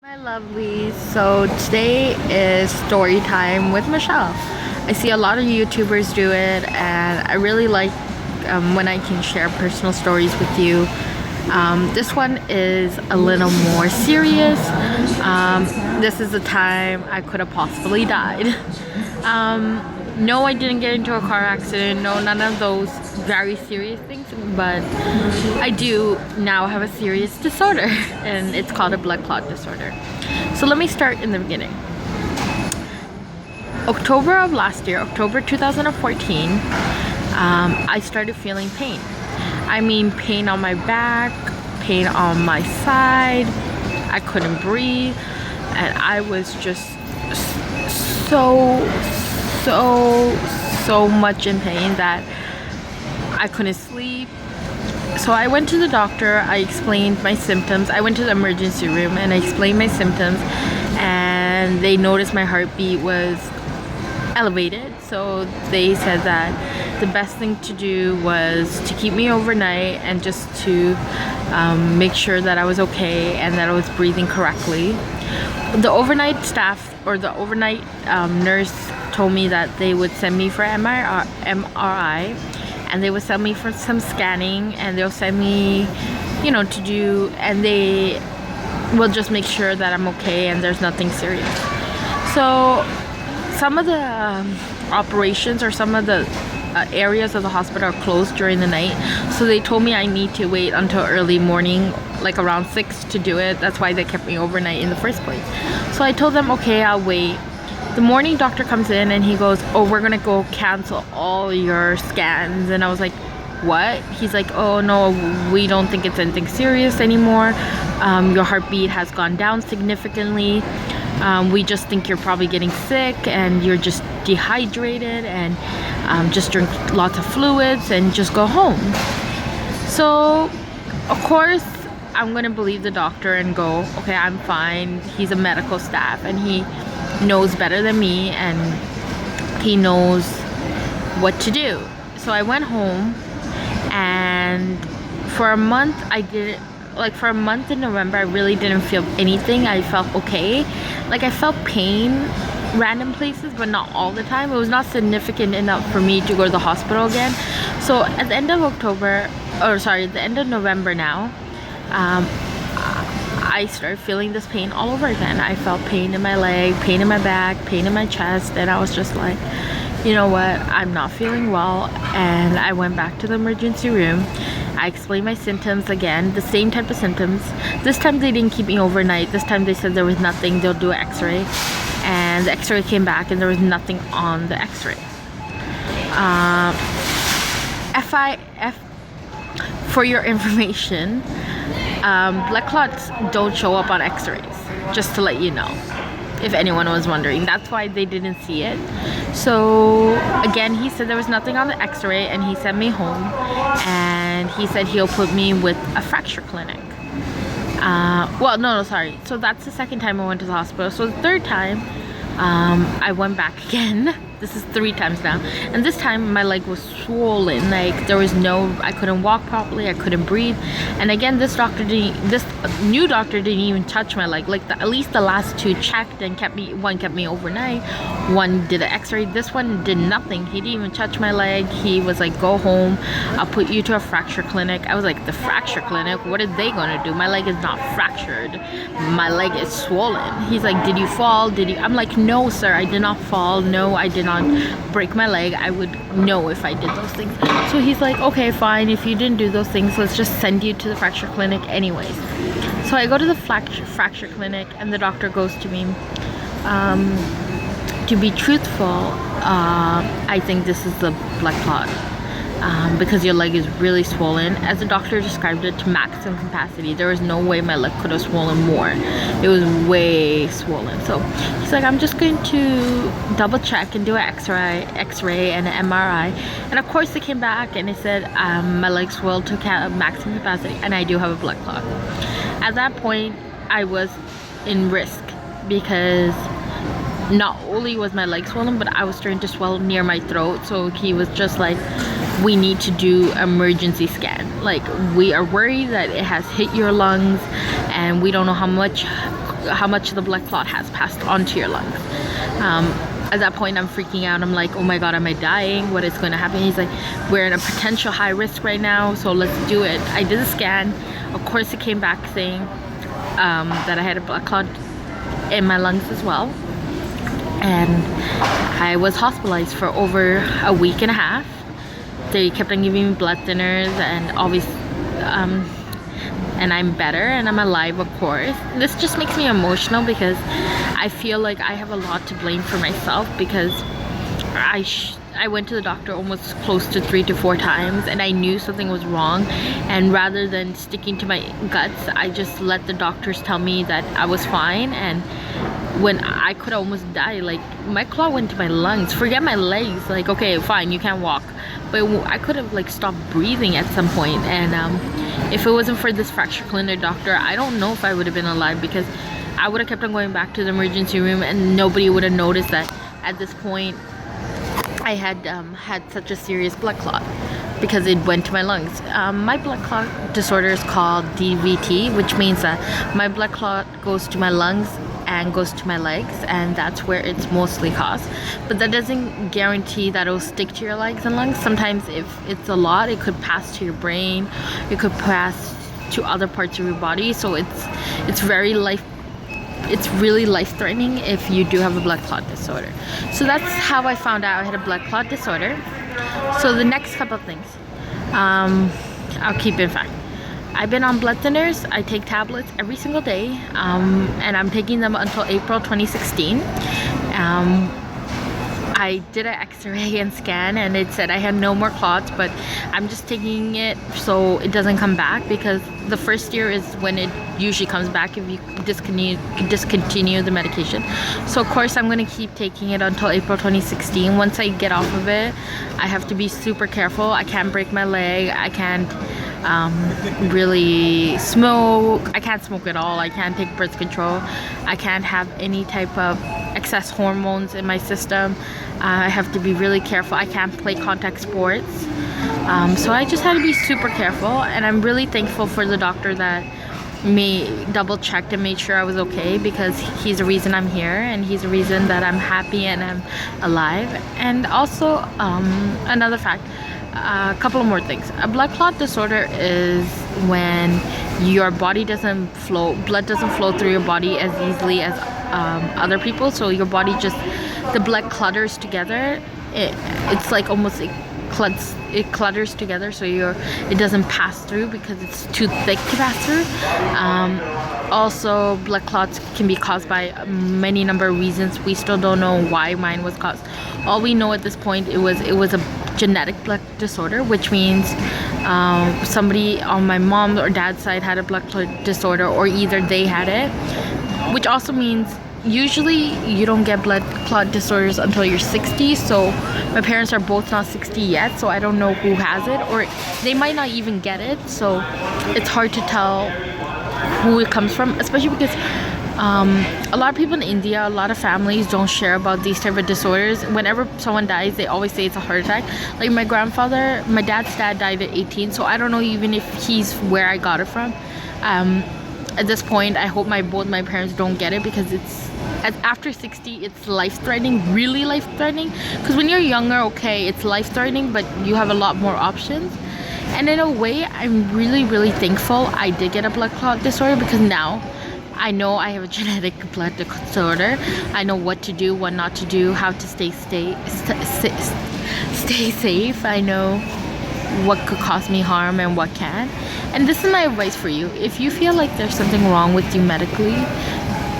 My lovelies, so today is story time with Michelle. I see a lot of YouTubers do it, and I really like when I can share personal stories with you. This one is a little more serious. This is the time I could have possibly died. No, I didn't get into a car accident. No, none of those very serious things. But I do now have a serious disorder, and it's called a blood clot disorder. So let me start in the beginning. October of last year, October 2014, I started feeling pain. I mean, pain on my back, pain on my side. I couldn't breathe, and I was just so much in pain that I couldn't sleep. So I went to the doctor. I explained my symptoms. I went to the emergency room and I explained my symptoms, and they noticed my heartbeat was elevated. So they said that the best thing to do was to keep me overnight and just to make sure that I was okay and that I was breathing correctly. The overnight staff or the overnight nurse told me that they would send me for MRI, and they would send me for some scanning, and they'll send me, you know, to do, and they will just make sure that I'm okay and there's nothing serious. So some of the operations or some of the areas of the hospital are closed during the night, so they told me I need to wait until early morning, like around 6 to do it. That's why they kept me overnight in the first place. So I told them, okay, I'll wait. The morning doctor comes in and he goes, oh, we're gonna go cancel all your scans. And I was like, what? He's like, oh no, we don't think it's anything serious anymore. Your heartbeat has gone down significantly. We just think you're probably getting sick and you're just dehydrated, and just drink lots of fluids and just go home. So of course I'm gonna believe the doctor and go, okay, I'm fine. He's a medical staff and he knows better than me and he knows what to do. So I went home, and for a month for a month in November I really didn't feel anything. I felt okay. Like I felt pain random places, but not all the time. It was not significant enough for me to go to the hospital again. So at the end of the end of November now, I started feeling this pain all over again. I felt pain in my leg, pain in my back, pain in my chest, and I was just like, you know what, I'm not feeling well. And I went back to the emergency room. I explained my symptoms again, the same type of symptoms. This time they didn't keep me overnight. This time they said there was nothing, they'll do an x-ray. And the x-ray came back and there was nothing on the x-ray. For your information, blood clots don't show up on x-rays, just to let you know, if anyone was wondering. That's why they didn't see it. So again, he said there was nothing on the x-ray, and he sent me home, and he said he'll put me with a fracture clinic. Sorry. So that's the second time I went to the hospital. So the third time, I went back again. This is 3 times now, and this time my leg was swollen. Like I couldn't walk properly, I couldn't breathe. And again, this new doctor didn't even touch my leg. Like at least the last 2 checked and one kept me overnight, one did an x-ray. This one did nothing. He didn't even touch my leg. He was like, go home, I'll put you to a fracture clinic. I was like, the fracture clinic? What are they gonna do? My leg is not fractured, my leg is swollen. He's like, did you fall? I'm like, no sir, I did not fall. No, I did not break my leg. I would know if I did those things. So he's like, okay, fine, if you didn't do those things, let's just send you to the fracture clinic anyways. So I go to the fracture clinic, and the doctor goes to me, to be truthful, I think this is the blood clot, because your leg is really swollen. As the doctor described it, to maximum capacity. There was no way my leg could have swollen more. It was way swollen. So he's like, I'm just going to double check and do an x-ray and an MRI. And of course they came back and they said my leg swelled to maximum capacity, and I do have a blood clot. At that point I was in risk, because not only was my leg swollen, but I was starting to swell near my throat. So he was just like, we need to do emergency scan. Like, we are worried that it has hit your lungs, and we don't know how much how much the blood clot has passed onto your lungs. At that point, I'm freaking out. I'm like, oh my god, am I dying? What is going to happen? He's like, we're in a potential high risk right now, so let's do it. I did a scan. Of course, it came back saying that I had a blood clot in my lungs as well, and I was hospitalized for over a week and a half. They kept on giving me blood thinners, and always and I'm better and I'm alive, of course. This just makes me emotional because I feel like I have a lot to blame for myself, because I went to the doctor almost close to 3 to 4 times, and I knew something was wrong, and rather than sticking to my guts, I just let the doctors tell me that I was fine. And when I could almost die, like my clot went to my lungs, forget my legs, like okay fine, you can't walk, but I could have like stopped breathing at some point. And if it wasn't for this fracture clinic doctor, I don't know if I would have been alive, because I would have kept on going back to the emergency room and nobody would have noticed that at this point I had had such a serious blood clot, because it went to my lungs. My blood clot disorder is called DVT, which means that my blood clot goes to my lungs and goes to my legs, and that's where it's mostly caused. But that doesn't guarantee that it'll stick to your legs and lungs. Sometimes if it's a lot, it could pass to your brain, it could pass to other parts of your body. So it's really life-threatening if you do have a blood clot disorder. So that's how I found out I had a blood clot disorder. So the next couple of things, I'll keep in fact. I've been on blood thinners. I take tablets every single day, and I'm taking them until April 2016. I did an x-ray and scan, and it said I had no more clots, but I'm just taking it so it doesn't come back, because the first year is when it usually comes back if you discontinue the medication. So of course I'm going to keep taking it until April 2016. Once I get off of it, I have to be super careful. I can't break my leg, I can't really smoke, I can't smoke at all, I can't take birth control, I can't have any type of excess hormones in my system. I have to be really careful. I can't play contact sports. So I just had to be super careful, and I'm really thankful for the doctor that double checked and made sure I was okay, because he's the reason I'm here, and he's the reason that I'm happy and I'm alive. And also another fact, a couple of more things. A blood clot disorder is when your body doesn't flow, blood doesn't flow through your body as easily as other people. So your body just, the blood clutters together. It's like almost it clutters together, so it doesn't pass through because it's too thick to pass through. Also, blood clots can be caused by many number of reasons. We still don't know why mine was caused. All we know at this point, it was a genetic blood disorder, which means somebody on my mom or dad's side had a blood clot disorder, or either they had it, which also means usually you don't get blood clot disorders until you're 60. So my parents are both not 60 yet, so I don't know who has it, or they might not even get it. So it's hard to tell who it comes from, especially because a lot of people in India, a lot of families don't share about these type of disorders. Whenever someone dies, they always say it's a heart attack. Like my grandfather, my dad's dad died at 18, so I don't know even if he's where I got it from. At this point, I hope both my parents don't get it, because after 60, it's life-threatening, really life-threatening. Because when you're younger, okay, it's life-threatening, but you have a lot more options. And in a way, I'm really, really thankful I did get a blood clot disorder, because now I know I have a genetic blood disorder. I know what to do, what not to do, how to stay safe. I know what could cause me harm and what can. And this is my advice for you. If you feel like there's something wrong with you medically,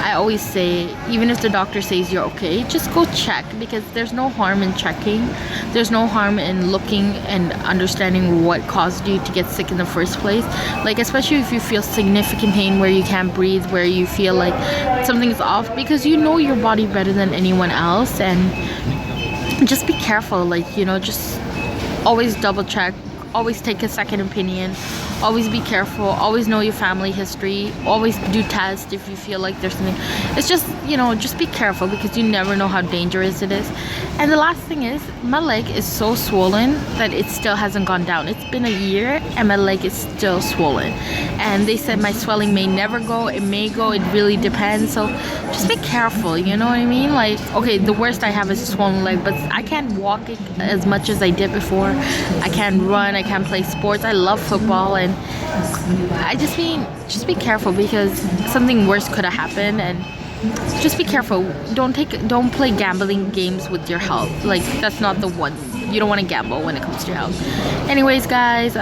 I always say, even if the doctor says you're okay, just go check, because there's no harm in checking. There's no harm in looking and understanding what caused you to get sick in the first place. Like, especially if you feel significant pain where you can't breathe, where you feel like something's off, because you know your body better than anyone else. And just be careful, like, you know, just always double check, always take a second opinion, Always be careful. Always know your family history. Always do tests if you feel like there's something. It's just, you know, just be careful because you never know how dangerous it is. And the last thing is, my leg is so swollen that it still hasn't gone down. It's been a year and my leg is still swollen. And they said my swelling may never go. It may go. It really depends. So just be careful. You know what I mean? Like, okay, the worst I have is a swollen leg, but I can't walk as much as I did before. I can't run. I can't play sports. I love football, and I just be careful because something worse could have happened. And just be careful. Don't play gambling games with your health. Like, that's not the one. You don't want to gamble when it comes to your health. Anyways, guys,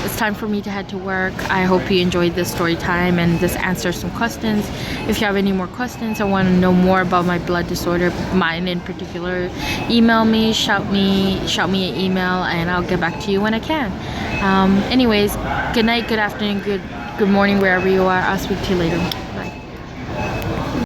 it's time for me to head to work. I hope you enjoyed this story time and this answers some questions. If you have any more questions or want to know more about my blood disorder, mine in particular, email me, shout me an email, and I'll get back to you when I can. Anyways, good night, good afternoon, good morning, wherever you are. I'll speak to you later.